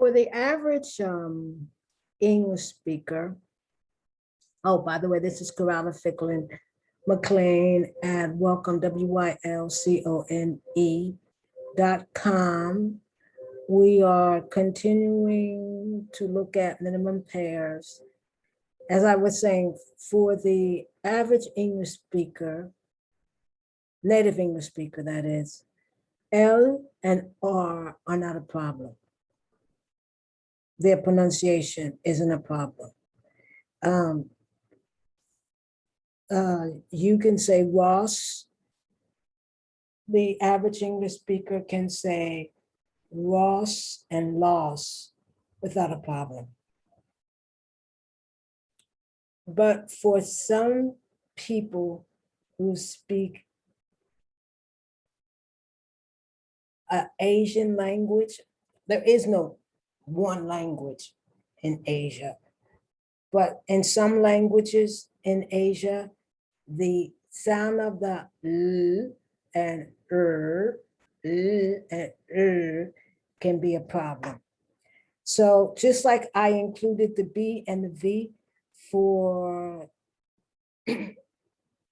For the average English speaker, oh, by the way, this is Corella Ficklin McLean at welcome, WYLCONE.com. We are continuing to look at minimum pairs. As I was saying, for the average English speaker, native English speaker, that is, L and R are not a problem. Their pronunciation isn't a problem. You can say Ross. The average English speaker can say Ross and loss without a problem. But for some people who speak an Asian language, there is no one language in Asia. But in some languages in Asia, the sound of the L and can be a problem. So just like I included the B and the V for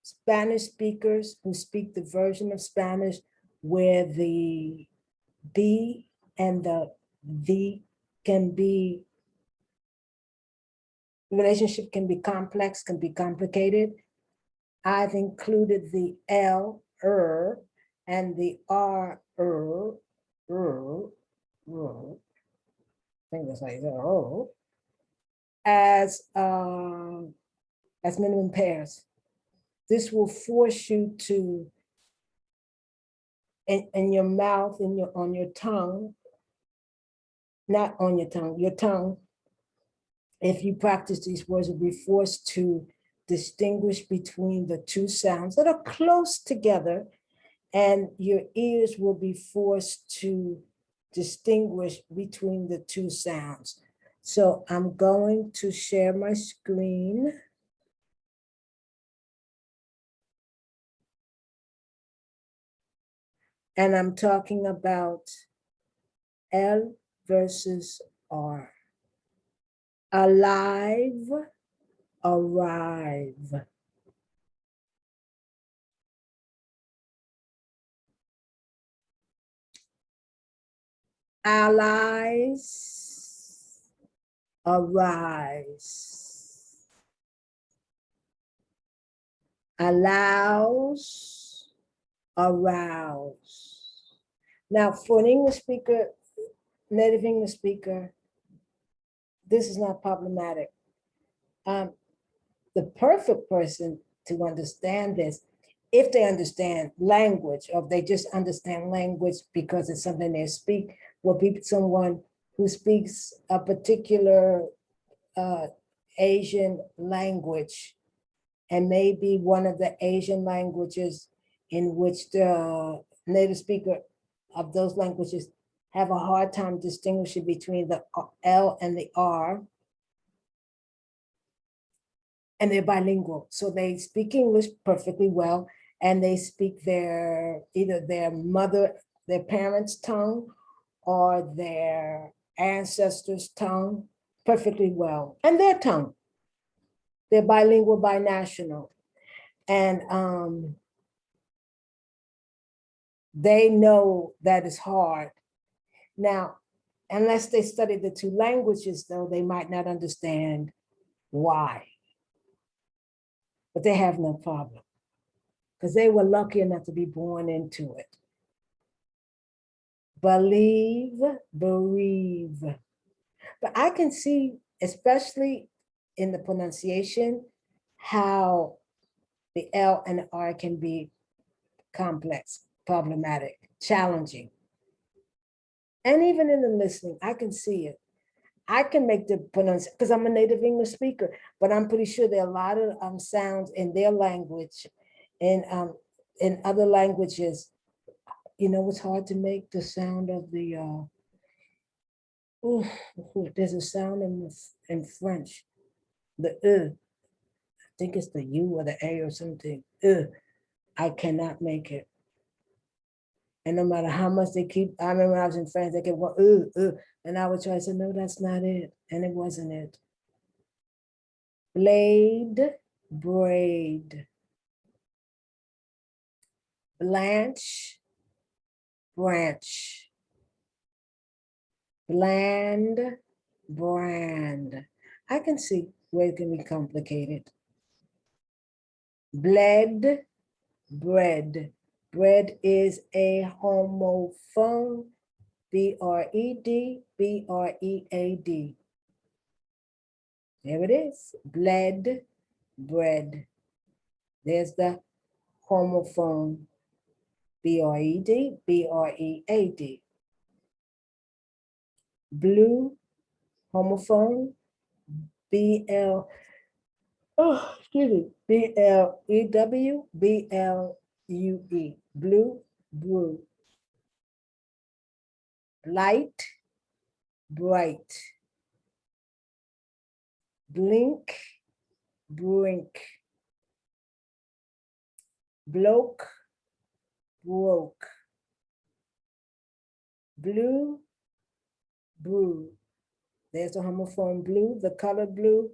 Spanish speakers who speak the version of Spanish where the B and the V can be, relationship can be complex, can be complicated. I've included the L, and the R, I think that's how you say as minimum pairs. This will force you to, in your mouth, on your tongue, not on your tongue, if you practice these words, you'll be forced to distinguish between the two sounds that are close together, and your ears will be forced to distinguish between the two sounds. So I'm going to share my screen. And I'm talking about L versus R. Alive, arrive. Allies, arise. Allows, arouse. Now, for an English speaker, native English speaker, this is not problematic. The perfect person to understand this, if they understand language, or if they just understand language because it's something they speak, will be someone who speaks a particular Asian language, and maybe one of the Asian languages in which the native speaker of those languages have a hard time distinguishing between the L and the R, and they're bilingual. So they speak English perfectly well, and they speak either their parents' tongue or their ancestors' tongue perfectly well, and their tongue. They're bilingual, binational. And they know that it's hard. Now, unless they study the two languages, though, they might not understand why. But they have no problem, because they were lucky enough to be born into it. Believe, bereave. But I can see, especially in the pronunciation, how the L and the R can be complex, problematic, challenging. And even in the listening, I can see it. I can make the pronunciation, because I'm a native English speaker, but I'm pretty sure there are a lot of sounds in their language, in other languages. You know, it's hard to make the sound of the, there's a sound in French, the I think it's the U or the A or something. I cannot make it. And no matter how much they keep, I remember when I was in France, they kept going, and I would try to say, no, that's not it. And it wasn't it. Blade, braid. Blanche, branch. Bland, brand. I can see where it can be complicated. Bled, bread. Bread is a homophone, B-R-E-D, B-R-E-A-D. There it is, bled, bread. There's the homophone, B-R-E-D, B-R-E-A-D. Blue, homophone, B-L, oh, excuse me, B-L-E-W, B-L-U-E. Blue, blue. Light, bright. Blink, brink. Bloke, broke. Blue, brew. There's the homophone blue, the color blue,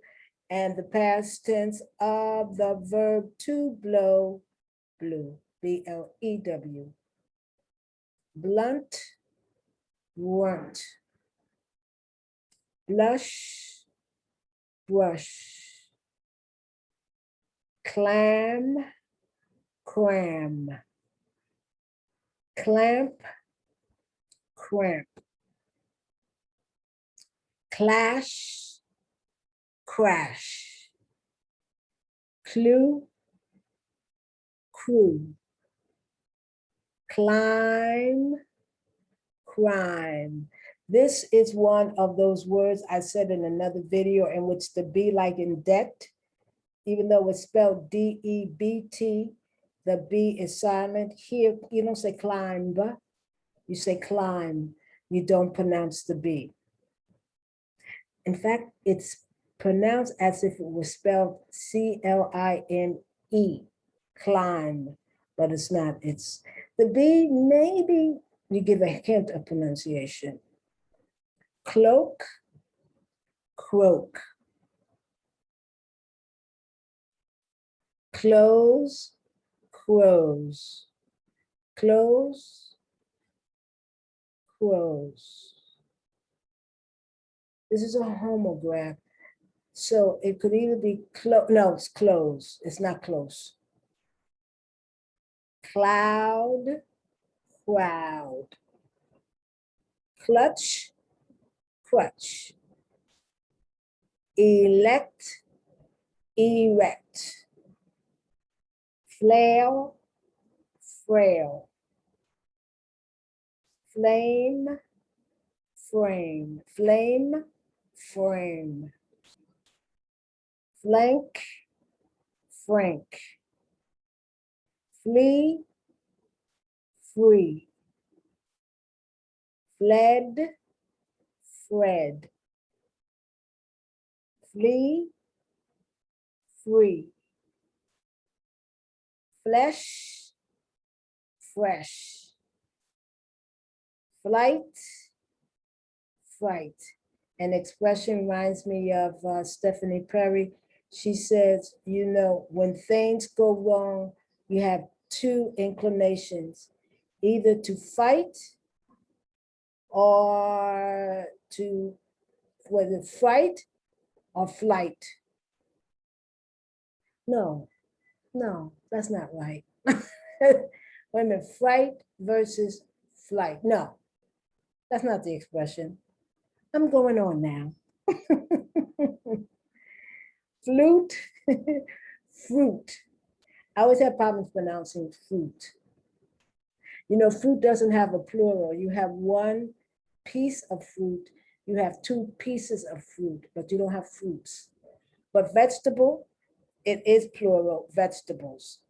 and the past tense of the verb to blow, blue, B-L-E-W. Blunt, blunt. Blush, brush. Clam, cram. Clamp, cramp. Clash, crash. Clue, crew. Climb, crime. This is one of those words I said in another video in which the be like in debt, even though it's spelled D-E-B-T, the B is silent. Here, you don't say climb, you say climb. You don't pronounce the B. In fact, it's pronounced as if it was spelled C-L-I-N-E, climb, but it's not. It's the B, maybe you give a hint of pronunciation. Cloak, croak. Close, crows. Close, crows. This is a homograph. So it could either be close, no, it's close. It's not close. Cloud, crowd. Clutch, crutch. Elect, erect. Flail, frail. Flame, frame. Flame, frame. Flank, frank. Flee, free. Fled, Fred. Flee, free. Flesh, fresh. Flight, fright. An expression reminds me of Stephanie Perry. She says, you know, when things go wrong, you have two inclinations, either to fight or to, whether fight or flight. No, no, that's not right. Wait a minute, fight versus flight. No, that's not the expression. I'm going on now. Flute, fruit. I always have problems pronouncing fruit. You know, fruit doesn't have a plural. You have one piece of fruit. You have two pieces of fruit, but you don't have fruits. But vegetable, it is plural, vegetables.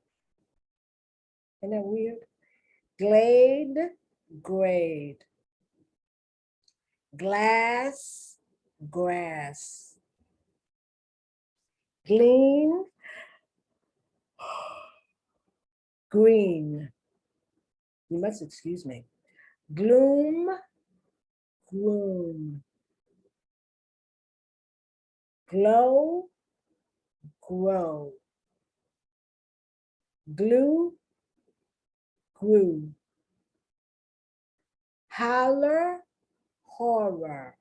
Isn't that weird? Glade, grade. Glass, grass. Glean, green. You must excuse me. Gloom, gloom. Glow, grow. Glue, grew. Holler, horror.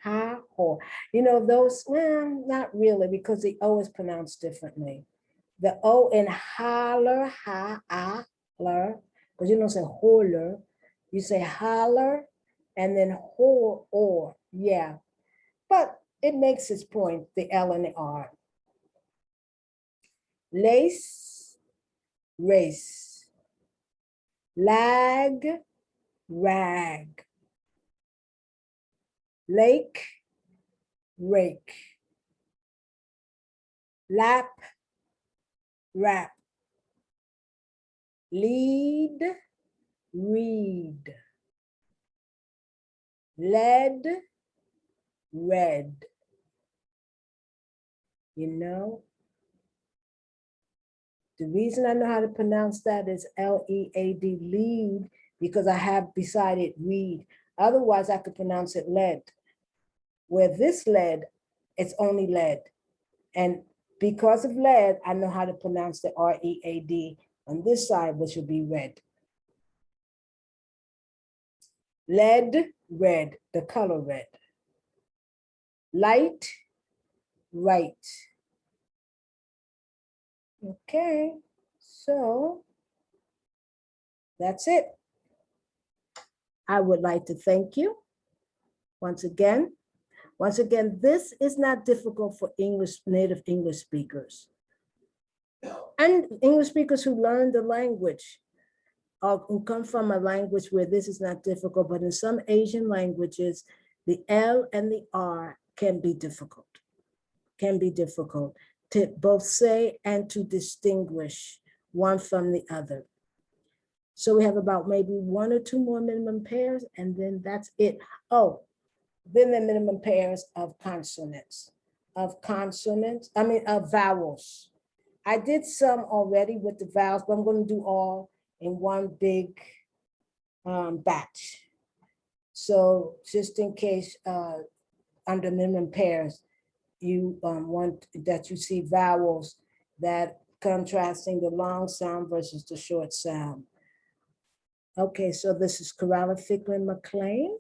Ha, hor. You know, those, well, not really, because the O is pronounced differently. The O in holler, ha, ah, ler, because you don't say holler, you say holler, and then hor, or, yeah. But it makes its point, the L and the R. Lace, race. Lag, rag. Lake, rake. Lap, rap. Lead, read. Lead, red. You know, the reason I know how to pronounce that is L-E-A-D, lead, because I have beside it read. Otherwise, I could pronounce it lead. Where this lead, it's only lead. And because of lead, I know how to pronounce the R-E-A-D on this side, which would be red. Lead, red, the color red. Light, right. Okay, so that's it. I would like to thank you once again. Once again, this is not difficult for native English speakers and English speakers who learn the language or who come from a language where this is not difficult, but in some Asian languages, the L and the R can be difficult to both say and to distinguish one from the other. So we have about maybe 1 or 2 more minimum pairs, and then that's it. Oh, then the minimum pairs of consonants, of vowels. I did some already with the vowels, but I'm going to do all in one big batch. So just in case under minimum pairs, you want that you see vowels that contrasting the long sound versus the short sound. Okay, so this is Corella Ficklin McLean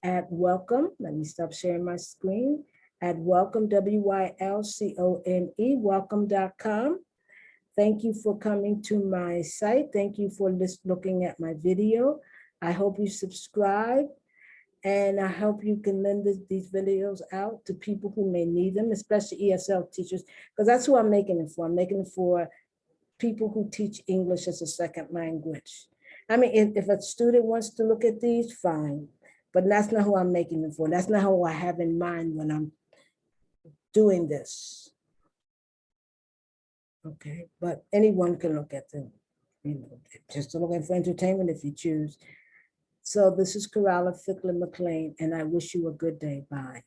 at welcome. Let me stop sharing my screen. At welcome, W-Y-L-C-O-N-E, welcome.com. Thank you for coming to my site. Thank you for looking at my video. I hope you subscribe, and I hope you can lend these videos out to people who may need them, especially ESL teachers, because that's who I'm making it for. I'm making it for people who teach English as a second language. I mean, if a student wants to look at these, fine, but that's not who I'm making them for. That's not who I have in mind when I'm doing this. Okay, but anyone can look at them, you know, just to look at for entertainment if you choose. So this is Corella Ficklin McLean, and I wish you a good day. Bye.